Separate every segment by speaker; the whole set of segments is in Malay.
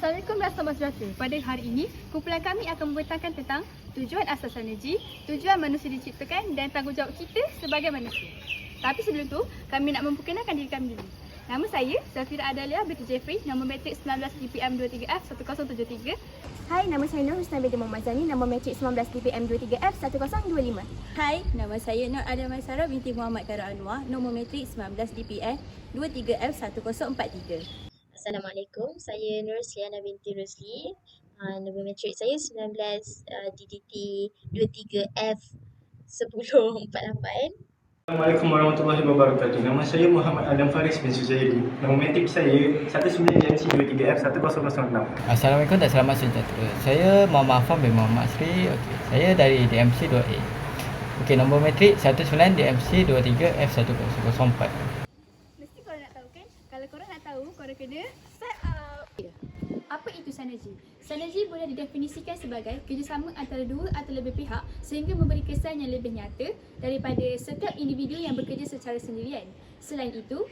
Speaker 1: Assalamualaikum warahmatullahi wabarakatuh. Pada hari ini, kumpulan kami akan membentangkan tentang tujuan asas energi, tujuan manusia diciptakan dan tanggungjawab kita sebagai manusia. Tapi sebelum tu, kami nak memperkenalkan diri kami dulu. Nama saya, Zafira Adalia binti Jeffrey, nombor matrik 19 DPM 23F 1073.
Speaker 2: Hai, nama saya Nur Husna binti Muhammad Zani, nombor matrik 19 DPM 23F 1025.
Speaker 3: Hai, nama saya Nur Ada Maisara binti Muhammad Kara Anwar, nombor matrik 19 DPM 23F 1043.
Speaker 4: Assalamualaikum, saya Nur Sliana binti Rosli. Nombor matrik saya 19 DDT 23F 1048.
Speaker 5: Assalamualaikum warahmatullahi wabarakatuh. Nama saya Muhammad Adam Faris bin Suzairi. Nombor matrik saya 19MC23F 1006.
Speaker 6: Assalamualaikum dan selamat sejahtera. Saya Muhammad Afam bin Muhammad Sri. Saya dari DMC 2A. Nombor matrik 19 DMC 23F 1004.
Speaker 1: Mesti korang nak tahu kan? Kalau korang nak tahu, korang kena set up. Apa itu sinergi? Sinergi boleh didefinisikan sebagai kerjasama antara dua atau lebih pihak sehingga memberi kesan yang lebih nyata daripada setiap individu yang bekerja secara sendirian. Selain itu,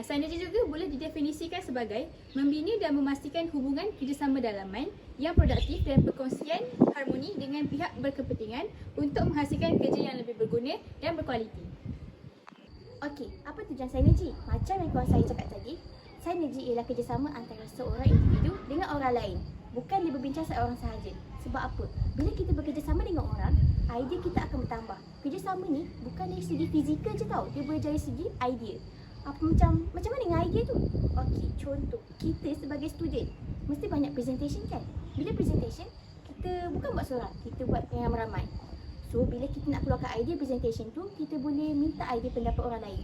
Speaker 1: sinergi juga boleh didefinisikan sebagai membina dan memastikan hubungan kerjasama dalaman yang produktif dan perkongsian harmoni dengan pihak berkepentingan untuk menghasilkan kerja yang lebih berguna dan berkualiti.
Speaker 2: Okey, apa tujuan sinergi? Macam yang kawan saya cakap tadi, sinergi ialah kerjasama antara seorang individu dengan orang lain. Bukan dia berbincang seorang sahaja. Sebab apa? Bila kita bekerjasama dengan orang, idea kita akan bertambah. Kerjasama ni bukan dari segi fizikal je tau. Dia boleh dari segi idea. Macam mana dengan idea tu? Okey, contoh, kita sebagai student mesti banyak presentation kan? Bila presentation, kita bukan buat seorang, kita buat yang ramai. So, bila kita nak keluarkan idea presentation tu, kita boleh minta idea pendapat orang lain.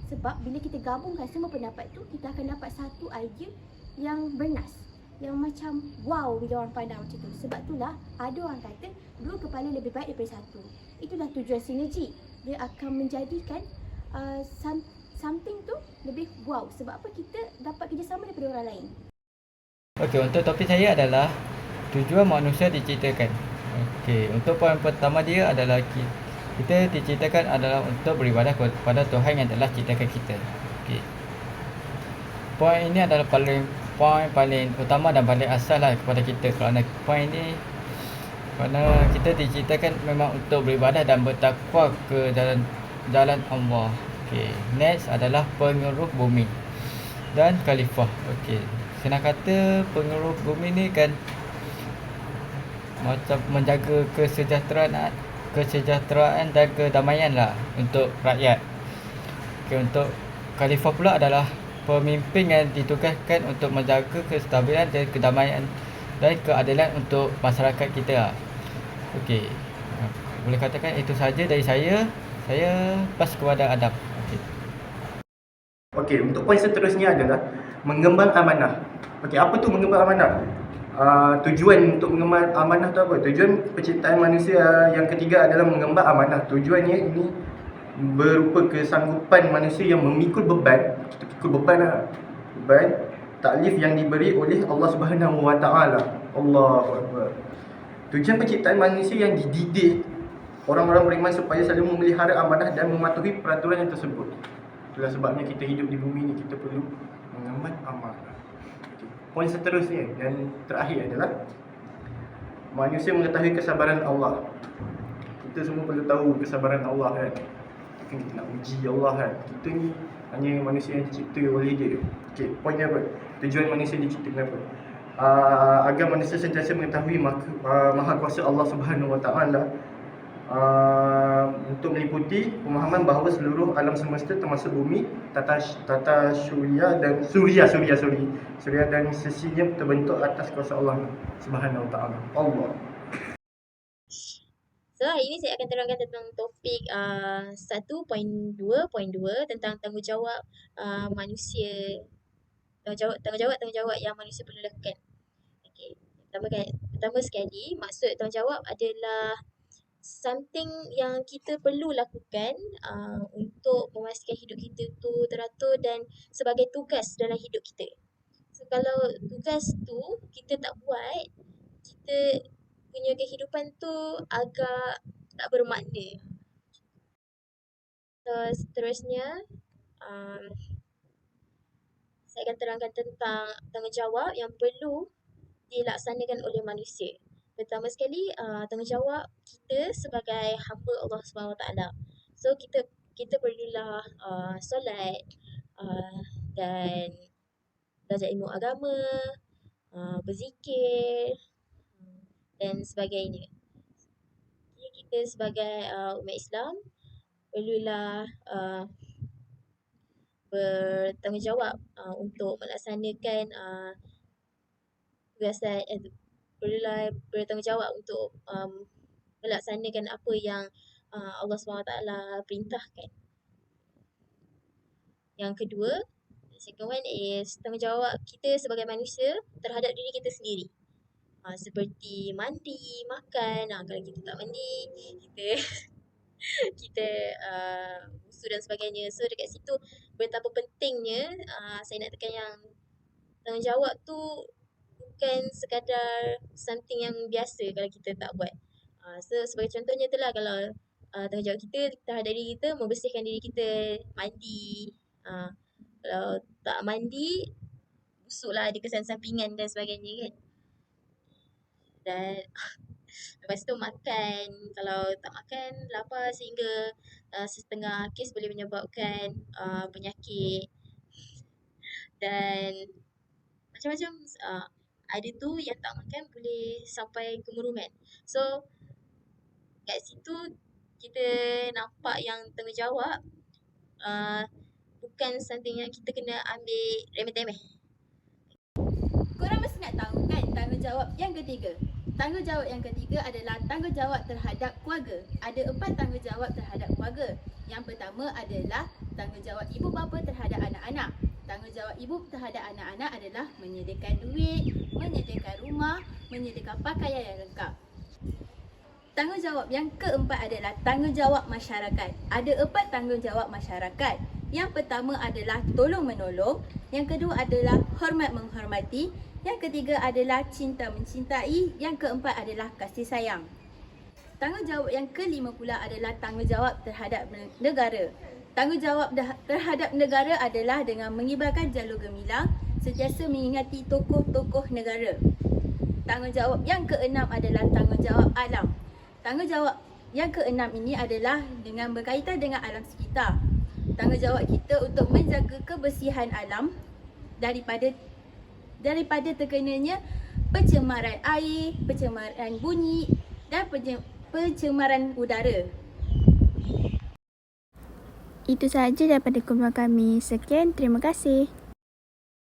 Speaker 2: Sebab bila kita gabungkan semua pendapat tu, kita akan dapat satu idea yang bernas. Yang macam wow bila orang pandang macam tu. Sebab itulah ada orang kata dua kepala lebih baik daripada satu. Itulah tujuan sinergi. Dia akan menjadikan something tu lebih wow. Sebab apa? Kita dapat kerjasama daripada orang lain.
Speaker 6: Untuk topik saya adalah tujuan manusia diciptakan. Untuk poin pertama dia adalah kita diciptakan adalah untuk beribadah kepada Tuhan yang telah ciptakan kita. Poin ini adalah poin paling utama dan paling asal lah kepada kita. Kerana poin ini, kerana kita diciptakan memang untuk beribadah dan bertakwa ke jalan Allah. Next adalah penguruh bumi dan khalifah. Senang kata penguruh bumi ni kan macam menjaga kesejahteraan dan kedamaian lah untuk rakyat. Untuk khalifah pula adalah pemimpin yang ditugaskan untuk menjaga kestabilan dan kedamaian dan keadilan untuk masyarakat kita. Boleh katakan itu saja dari saya. Saya pas kepada Adam.
Speaker 5: Untuk poin seterusnya adalah mengemban amanah. Apa tu mengemban amanah? Tujuan untuk mengemban amanah tu apa? Tujuan penciptaan manusia yang ketiga adalah mengemban amanah. Tujuannya ini berupa kesanggupan manusia yang memikul beban. Kita pikul beban lah. Beban taklif yang diberi oleh Allah Subhanahu Wa Taala. Allahu Akbar. Tujuan penciptaan manusia yang dididik orang-orang beriman supaya selalu memelihara amanah dan mematuhi peraturan yang tersebut. Itulah sebabnya kita hidup di bumi ni, kita perlu mengemban amanah. Poin seterusnya dan terakhir adalah manusia mengetahui kesabaran Allah. Kita semua perlu tahu kesabaran Allah kan. Kita nak uji Allah kan. Kita ni hanya manusia yang dicipta oleh dia. Poinnya apa? Tujuan manusia diciptakan apa? Agar manusia sentiasa mengetahui maha kuasa Allah Subhanahu Wa Taala, untuk meliputi pemahaman bahawa seluruh alam semesta termasuk bumi, tata surya dan surya dan sesinya terbentuk atas kuasa Allah Subhanahu Wa Taala. Allah.
Speaker 4: So, hari ini saya akan terangkan tentang topik 1.2.2 tentang tanggungjawab manusia. Tanggungjawab yang manusia perlu lakukan. Pertama sekali, maksud tanggungjawab adalah something yang kita perlu lakukan untuk memastikan hidup kita tu teratur dan sebagai tugas dalam hidup kita. So, kalau tugas tu kita tak buat, kita punya kehidupan tu agak tak bermakna. So, seterusnya saya akan terangkan tentang tanggungjawab yang perlu dilaksanakan oleh manusia. Pertama sekali, tanggungjawab kita sebagai hamba Allah SWT. So kita perlulah solat dan belajar ilmu agama, berzikir dan sebagainya. Jadi kita sebagai umat Islam perlulah bertanggungjawab untuk melaksanakan tugasan perlulah bertanggungjawab untuk melaksanakan apa yang Allah SWT perintahkan. Yang kedua, second one is tanggungjawab kita sebagai manusia terhadap diri kita sendiri. Seperti mandi, makan. Kalau kita tak mandi, kita wusu dan sebagainya. So dekat situ betapa pentingnya saya nak tekan yang tanggungjawab tu bukan sekadar something yang biasa kalau kita tak buat. So sebagai contohnya itulah, kalau tanggungjawab kita terhadap diri kita, membersihkan diri kita, mandi. Kalau tak mandi, busuklah, ada kesan sampingan dan sebagainya kan. Dan lepas tu makan. Kalau tak makan, lapar sehingga setengah kes boleh menyebabkan penyakit. Dan macam-macam. Ada tu yang tak makan boleh sampai kemuruman. So kat situ kita nampak yang tanggungjawab bukan something yang kita kena ambil remeh-temeh.
Speaker 3: Korang mesti nak tahu kan tanggungjawab yang ketiga. Tanggungjawab yang ketiga adalah tanggungjawab terhadap keluarga. Ada 4 tanggungjawab terhadap keluarga. Yang pertama adalah tanggungjawab ibu bapa terhadap anak-anak. Tanggungjawab ibu terhadap anak-anak adalah menyediakan duit, menyediakan rumah, menyediakan pakaian yang lengkap. Tanggungjawab yang keempat adalah tanggungjawab masyarakat. Ada 4 tanggungjawab masyarakat. Yang pertama adalah tolong-menolong. Yang kedua adalah hormat-menghormati. Yang ketiga adalah cinta mencintai. Yang keempat adalah kasih sayang. Tanggungjawab yang kelima pula adalah tanggungjawab terhadap negara. Tanggungjawab terhadap negara adalah dengan mengibarkan jalur gemilang, sentiasa mengingati tokoh-tokoh negara. Tanggungjawab yang keenam adalah tanggungjawab alam. Tanggungjawab yang keenam ini adalah dengan berkaitan dengan alam sekitar. Tanggungjawab kita untuk menjaga kebersihan alam daripada terkenanya pencemaran air, pencemaran bunyi dan pencemaran udara.
Speaker 1: Itu sahaja daripada kumpulan kami. Sekian, terima kasih.